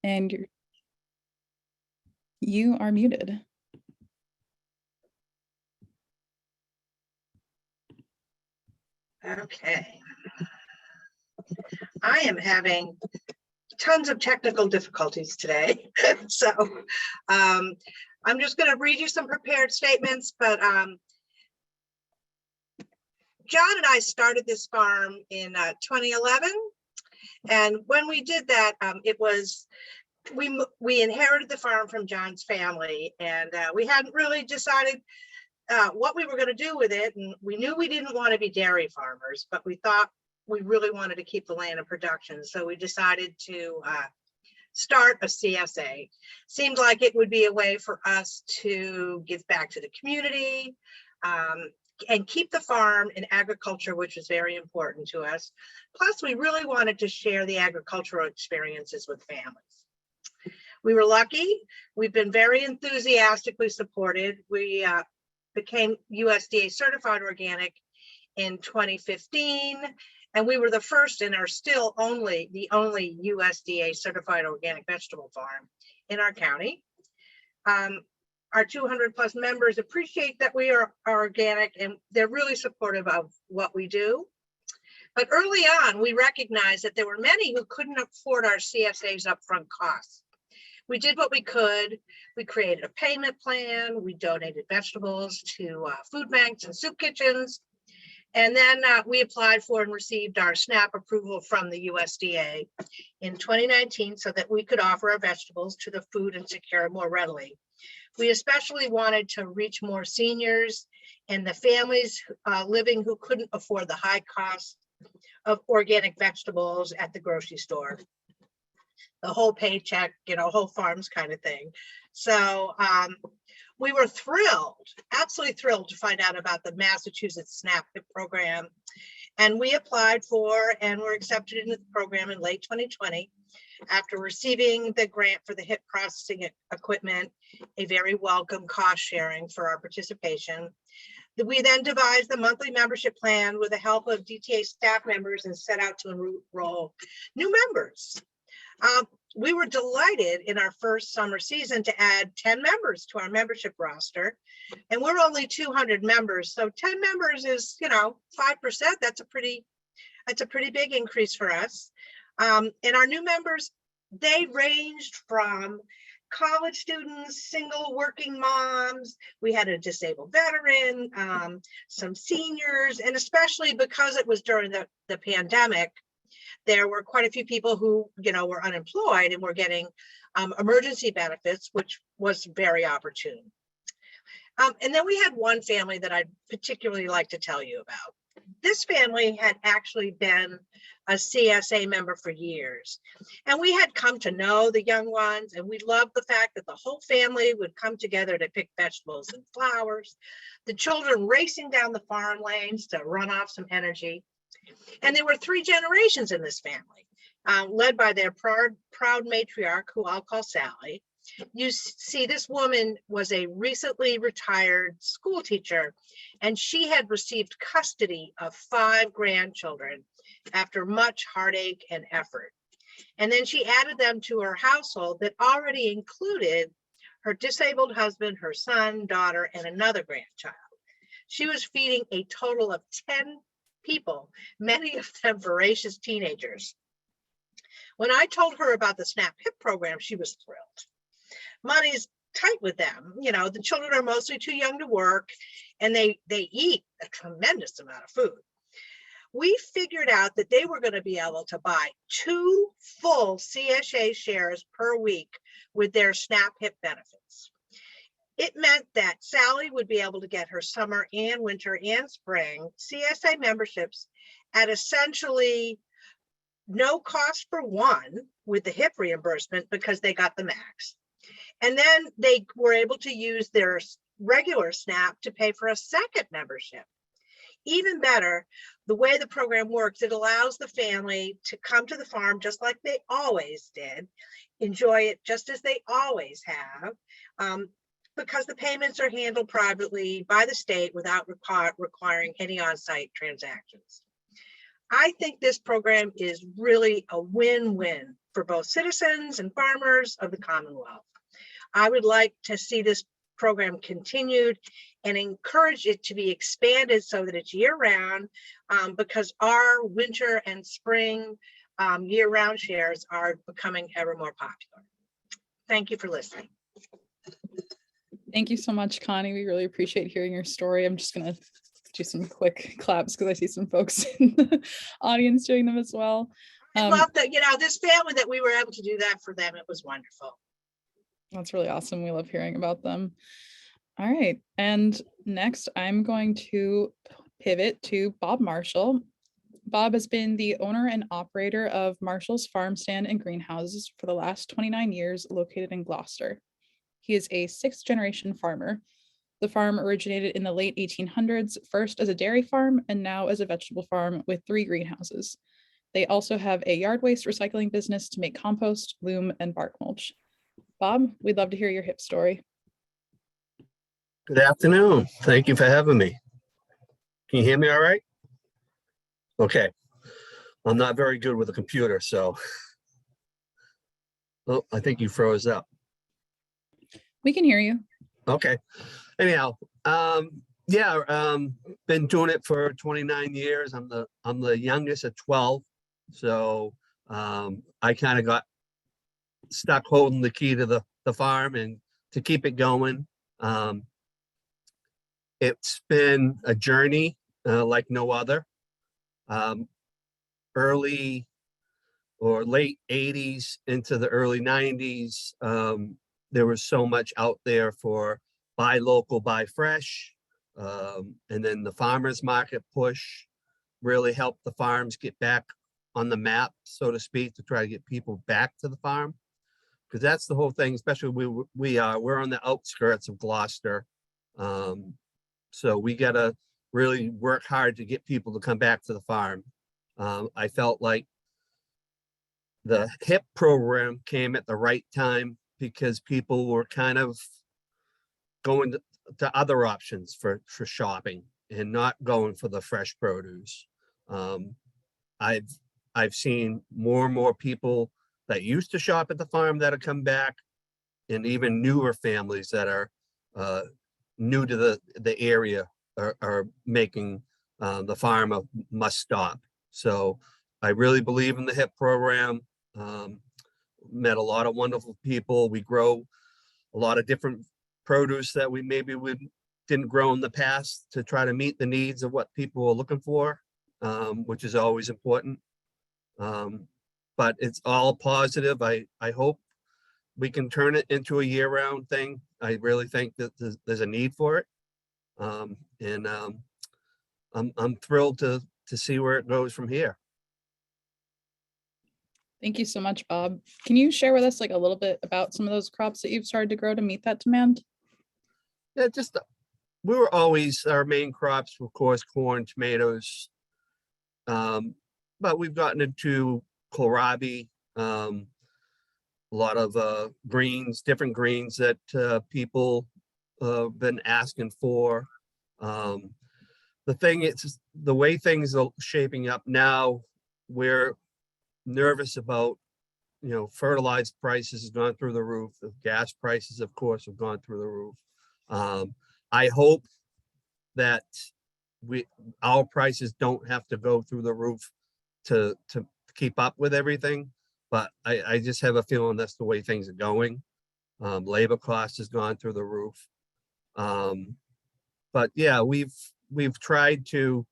And you are muted. Okay. I am having tons of technical difficulties today. So I'm just going to read you some prepared statements, but John and I started this farm in 2011. And when we did that, it was, we inherited the farm from John's family, and we hadn't really decided what we were going to do with it. And we knew we didn't want to be dairy farmers, but we thought we really wanted to keep the land in production. So we decided to start a CSA. Seemed like it would be a way for us to give back to the community and keep the farm and agriculture, which is very important to us. Plus, we really wanted to share the agricultural experiences with families. We were lucky. We've been very enthusiastically supported. We became USDA certified organic in 2015. And we were the first and are still the only USDA certified organic vegetable farm in our county. Our 200 plus members appreciate that we are organic, and they're really supportive of what we do. But early on, we recognized that there were many who couldn't afford our CSA's upfront costs. We did what we could. We created a payment plan. We donated vegetables to food banks and soup kitchens. And then we applied for and received our SNAP approval from the USDA in 2019 so that we could offer our vegetables to the food insecure more readily. We especially wanted to reach more seniors and the families living who couldn't afford the high cost of organic vegetables at the grocery store. The whole paycheck, whole farms kind of thing. So we were thrilled, absolutely thrilled to find out about the Massachusetts SNAP program. And we applied for and were accepted into the program in late 2020 after receiving the grant for the hip processing equipment, a very welcome cost sharing for our participation. We then devised the monthly membership plan with the help of DTA staff members and set out to enroll new members. We were delighted in our first summer season to add 10 members to our membership roster, and we're only 200 members. So 10 members is, 5%. That's a pretty big increase for us. And our new members, they ranged from college students, single working moms. We had a disabled veteran, some seniors, and especially because it was during the pandemic, there were quite a few people who, were unemployed and were getting emergency benefits, which was very opportune. And then we had one family that I'd particularly like to tell you about. This family had actually been a CSA member for years, and we had come to know the young ones, and we loved the fact that the whole family would come together to pick vegetables and flowers, the children racing down the farm lanes to run off some energy. And there were 3 generations in this family, led by their proud matriarch, who I'll call Sally. You see, this woman was a recently retired school teacher, and she had received custody of 5 grandchildren after much heartache and effort. And then she added them to her household that already included her disabled husband, her son, daughter, and another grandchild. She was feeding a total of 10 people, many of them voracious teenagers. When I told her about the SNAP HIP program, she was thrilled. Money's tight with them. The children are mostly too young to work, and they eat a tremendous amount of food. We figured out that they were going to be able to buy 2 full CSA shares per week with their SNAP HIP benefits. It meant that Sally would be able to get her summer and winter and spring CSA memberships at essentially no cost for one with the HIP reimbursement because they got the max. And then they were able to use their regular SNAP to pay for a second membership. Even better, the way the program works, it allows the family to come to the farm just like they always did, enjoy it just as they always have, because the payments are handled privately by the state without requiring any on-site transactions. I think this program is really a win-win for both citizens and farmers of the Commonwealth. I would like to see this program continued and encourage it to be expanded so that it's year-round, because our winter and spring year-round shares are becoming ever more popular. Thank you for listening. Thank you so much, Connie. We really appreciate hearing your story. I'm just going to do some quick claps because I see some folks in the audience doing them as well. I love that, this family, that we were able to do that for them. It was wonderful. That's really awesome. We love hearing about them. All right. And next, I'm going to pivot to Bob Marshall. Bob has been the owner and operator of Marshall's Farm Stand and Greenhouses for the last 29 years, located in Gloucester. He is a sixth-generation farmer. The farm originated in the late 1800s, first as a dairy farm and now as a vegetable farm with 3 greenhouses. They also have a yard waste recycling business to make compost, loam, and bark mulch. Bob, we'd love to hear your hip story. Good afternoon. Thank you for having me. Can you hear me all right? Okay. I'm not very good with a computer, so. Oh, I think you froze up. We can hear you. Okay. Anyhow, been doing it for 29 years. I'm the youngest of 12. So I kind of got stuck holding the key to the farm and to keep it going. It's been a journey like no other. Early or late 80s into the early 90s, there was so much out there for buy local, buy fresh. And then the farmers market push really helped the farms get back on the map, so to speak, to try to get people back to the farm. Because that's the whole thing, especially we're on the outskirts of Gloucester. So we got to really work hard to get people to come back to the farm. I felt like the HIP program came at the right time because people were kind of going to other options for shopping and not going for the fresh produce. I've seen more and more people that used to shop at the farm that have come back, and even newer families that are new to the area are making the farm a must stop. So I really believe in the HIP program. Met a lot of wonderful people. We grow a lot of different produce that we didn't grow in the past to try to meet the needs of what people are looking for, which is always important. But it's all positive. I hope we can turn it into a year-round thing. I really think that there's a need for it. And I'm thrilled to see where it goes from here. Thank you so much, Bob. Can you share with us like a little bit about some of those crops that you've started to grow to meet that demand? Yeah, we were always, our main crops, of course, corn, tomatoes. But we've gotten into kohlrabi, a lot of greens, different greens that people have been asking for. The thing is, the way things are shaping up now, we're nervous about, fertilizer prices have gone through the roof. The gas prices, of course, have gone through the roof. I hope that our prices don't have to go through the roof to keep up with everything, but I just have a feeling that's the way things are going. Labor cost has gone through the roof. But yeah, we've tried to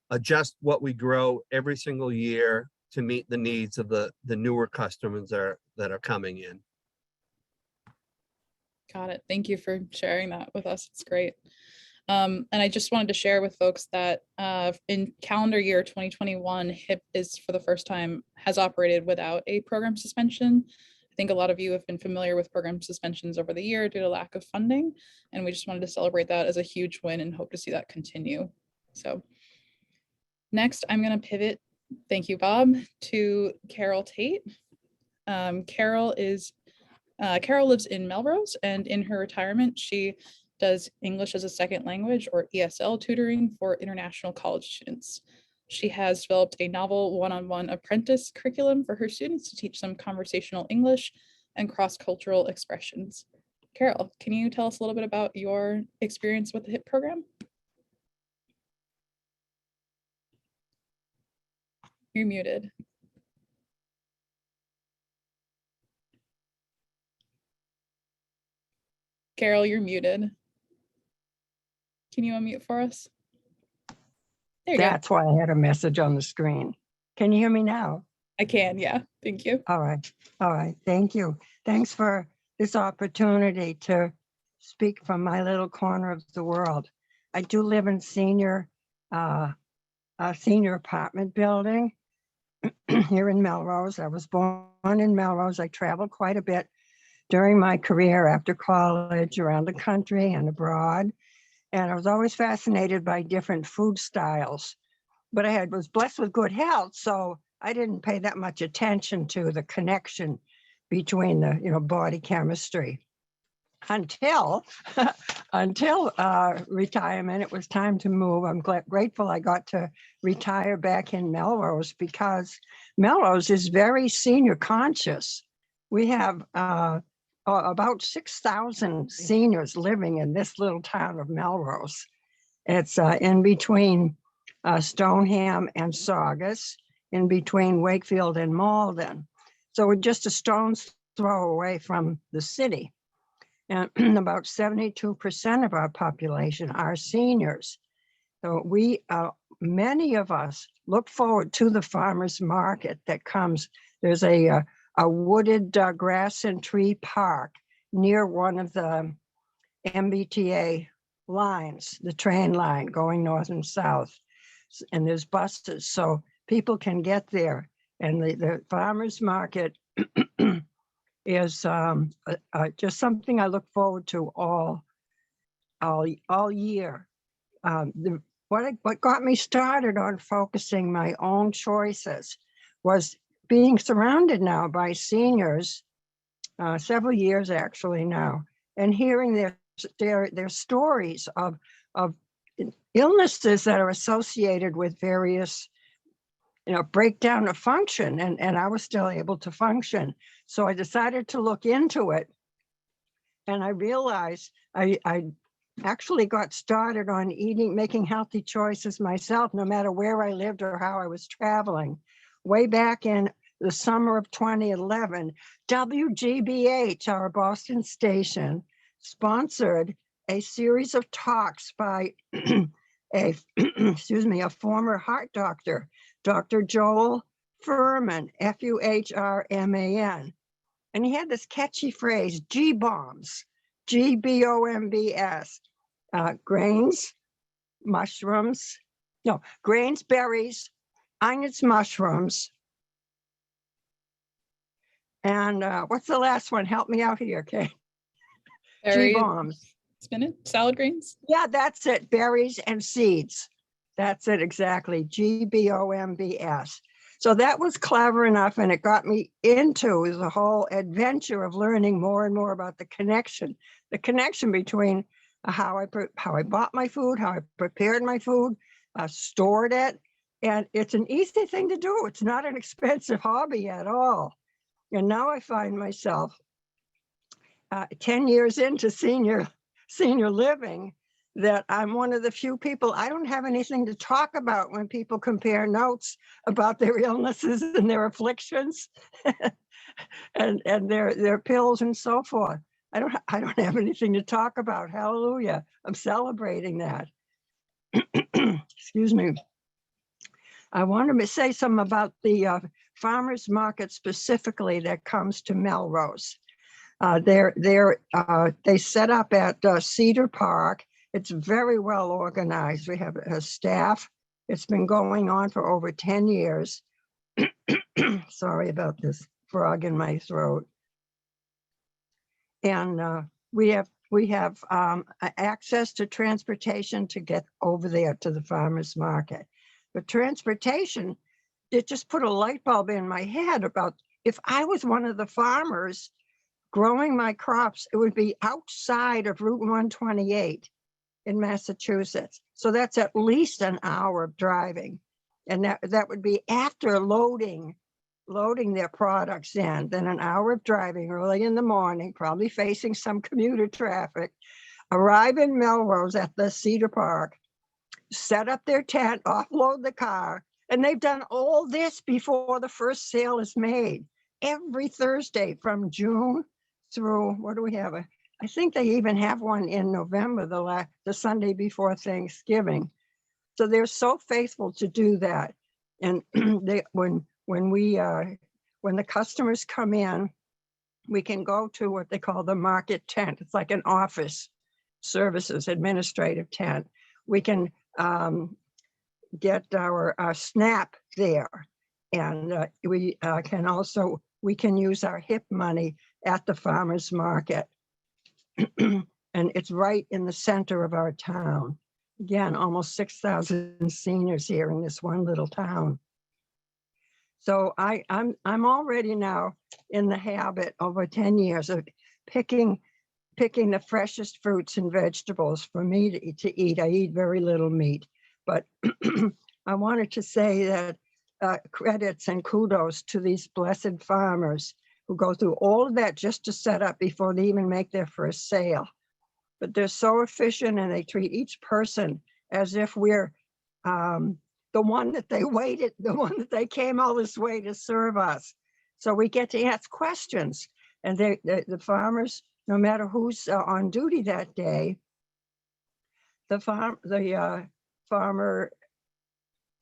adjust what we grow every single year to meet the needs of the newer customers that are coming in. Got it. Thank you for sharing that with us. It's great. And I just wanted to share with folks that in calendar year 2021, HIP is for the first time has operated without a program suspension. I think a lot of you have been familiar with program suspensions over the year due to lack of funding, and we just wanted to celebrate that as a huge win and hope to see that continue. So next, I'm going to pivot, thank you, Bob, to Carol Tate. Carol lives in Melrose, and in her retirement, she does English as a second language or ESL tutoring for international college students. She has developed a novel one-on-one apprentice curriculum for her students to teach them conversational English and cross-cultural expressions. Carol, can you tell us a little bit about your experience with the HIP program? You're muted. Carol, you're muted. Can you unmute for us? There you go. That's why I had a message on the screen. Can you hear me now? I can, yeah. Thank you. All right. All right. Thank you. Thanks for this opportunity to speak from my little corner of the world. I do live in a senior apartment building here in Melrose. I was born in Melrose. I traveled quite a bit during my career after college around the country and abroad. And I was always fascinated by different food styles. But I was blessed with good health, so I didn't pay that much attention to the connection between the body chemistry until retirement. It was time to move. I'm grateful I got to retire back in Melrose because Melrose is very senior conscious. We have about 6,000 seniors living in this little town of Melrose. It's in between Stoneham and Saugus, in between Wakefield and Malden. So we're just a stone's throw away from the city. And about 72% of our population are seniors. So many of us look forward to the farmers market that comes. There's a wooded grass and tree park near one of the MBTA lines, the train line going north and south. And there's buses, so people can get there. And the farmers market is just something I look forward to all year. What got me started on focusing my own choices was being surrounded now by seniors, several years actually now, and hearing their stories of illnesses that are associated with various breakdown of function, and I was still able to function. So I decided to look into it, and I realized I actually got started on making healthy choices myself, no matter where I lived or how I was traveling. Way back in the summer of 2011, WGBH, our Boston station, sponsored a series of talks by a former heart doctor, Dr. Joel Fuhrman, Fuhrman. And he had this catchy phrase, G-bombs, GBOMBS, grains, berries, onions, mushrooms. And what's the last one? Help me out here, okay? G-bombs. Spinach, salad greens? Yeah, that's it. Berries and seeds. That's it, exactly. GBOMBS. So that was clever enough, and it got me into the whole adventure of learning more and more about the connection between how I bought my food, how I prepared my food, stored it. And it's an easy thing to do. It's not an expensive hobby at all. And now I find myself 10 years into senior living that I'm one of the few people, I don't have anything to talk about when people compare notes about their illnesses and their afflictions and their pills and so forth. I don't have anything to talk about. Hallelujah. I'm celebrating that. Excuse me. I wanted to say something about the farmers market specifically that comes to Melrose. They set up at Cedar Park. It's very well organized. We have a staff. It's been going on for over 10 years. Sorry about this frog in my throat. And we have access to transportation to get over there to the farmers market. But transportation, it just put a light bulb in my head about if I was one of the farmers growing my crops, it would be outside of Route 128 in Massachusetts. So that's at least an hour of driving. And that would be after loading their products in, then an hour of driving early in the morning, probably facing some commuter traffic, arrive in Melrose at the Cedar Park, set up their tent, offload the car, and they've done all this before the first sale is made. Every Thursday from June through, what do we have? I think they even have one in November, the Sunday before Thanksgiving. So they're so faithful to do that. And when the customers come in, we can go to what they call the market tent. It's like an office services administrative tent. We can get our SNAP there. And we can use our HIP money at the farmer's market. And it's right in the center of our town. Again, almost 6,000 seniors here in this one little town. So I'm already now in the habit over 10 years of picking the freshest fruits and vegetables for me to eat. I eat very little meat, but I wanted to say that credits and kudos to these blessed farmers who go through all of that just to set up before they even make their first sale. But they're so efficient and they treat each person as if we're the one that they waited, the one that they came all this way to serve us. So we get to ask questions, and the farmers, no matter who's on duty that day, the farmer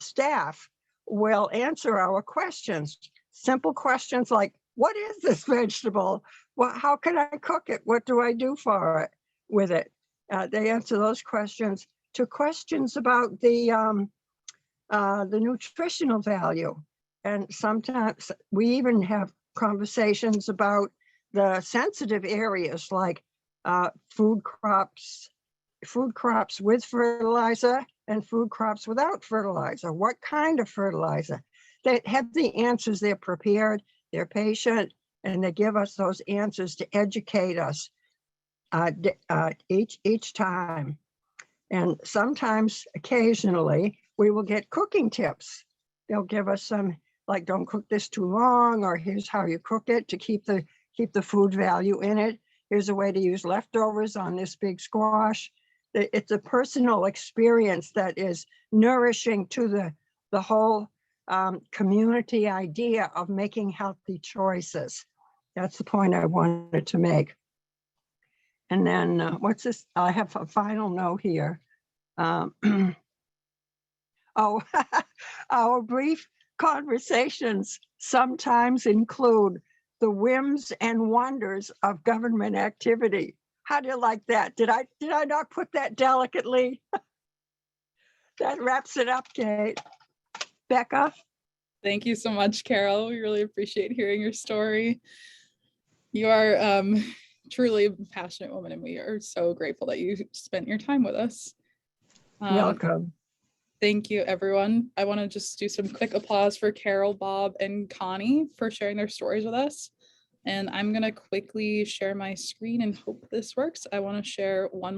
staff will answer our questions. Simple questions like, what is this vegetable? Well, how can I cook it? What do I do for it with it? They answer those questions to questions about the nutritional value. And sometimes we even have conversations about the sensitive areas like food crops with fertilizer and food crops without fertilizer. What kind of fertilizer? They have the answers, they're prepared, they're patient, and they give us those answers to educate us each time. And sometimes, occasionally, we will get cooking tips. They'll give us some, like, don't cook this too long, or here's how you cook it to keep the food value in it. Here's a way to use leftovers on this big squash. It's a personal experience that is nourishing to the whole community idea of making healthy choices. That's the point I wanted to make. And then what's this? I have a final note here. Oh, our brief conversations sometimes include the whims and wonders of government activity. How do you like that? Did I not put that delicately? That wraps it up, Kate. Becca? Thank you so much, Carol. We really appreciate hearing your story. You are truly a passionate woman, and we are so grateful that you spent your time with us. Welcome. Thank you, everyone. I want to just do some quick applause for Carol, Bob, and Connie for sharing their stories with us. And I'm going to quickly share my screen and hope this works. I want to share one more.